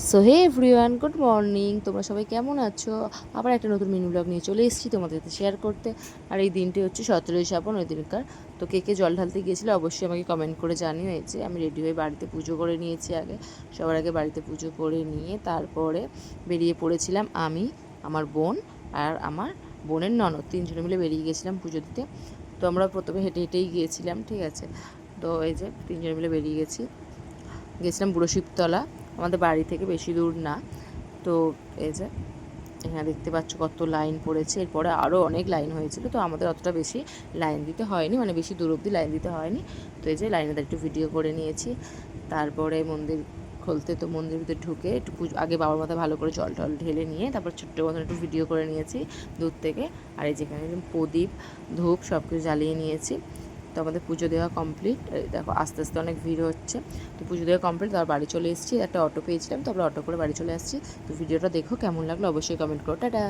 So hey everyone, good morning. তোমরা সবাই কেমন আছো? আবার একটা নতুন মিনি ব্লগ নিয়ে চলে এসেছি তোমাদের সাথে শেয়ার করতে। আর এই দিনটি হচ্ছে 17ই শ্রাবণ, ওই দিনকার। তো কে কে জল ঢালতে গিয়েছিলো অবশ্যই আমাকে কমেন্ট করে জানিও। এই যে আমি রেডি হয়ে বাড়িতে পুজো করে নিয়েছি। সবার আগে বাড়িতে পুজো করে নিয়ে তারপরে বেরিয়ে পড়েছিলাম আমি, আমার বোন আর আমার বোনের ননদ, তিনজনে মিলে বেরিয়ে গেছিলাম পুজো দিতে। তো আমরা প্রথমে হেঁটে হেঁটেই গিয়েছিলাম, ঠিক আছে। তো এই যে তিনজনে মিলে বেরিয়ে গেছিলাম বুড়ো শিবতলা, আমাদের বাড়ি থেকে বেশি দূর না। তো এই যে এখানে দেখতে পাচ্ছ কত লাইন পড়েছে। এরপরে আরও অনেক লাইন হয়েছিল, তো আমাদের অতটা বেশি লাইন দিতে হয়নি, মানে বেশি দূর অবধি লাইন দিতে হয়নি। তো এই যে লাইনে একটু ভিডিও করে নিয়েছি। তারপরে মন্দির খুলতে, তো মন্দিরের ভিতরে ঢুকে একটু আগে বাবার মাথায় ভালো করে জল টল ঢেলে নিয়ে তারপর ছোট্ট মতন একটু ভিডিও করে নিয়েছি দূর থেকে। আর এই যেখানে প্রদীপ ধূপ সব কিছু জ্বালিয়ে নিয়েছি। তো আমাদের পুজো দেওয়া কমপ্লিট। দেখো আস্তে আস্তে অনেক ভিড় হচ্ছে। তো পুজো দেওয়া কমপ্লিট, তারপর বাড়ি চলে এসেছি। একটা অটো পেয়েছিলাম, তারপর অটো করে বাড়ি চলে আসছি। তো ভিডিওটা দেখো, কেমন লাগলো অবশ্যই কমেন্ট করো। টাটা।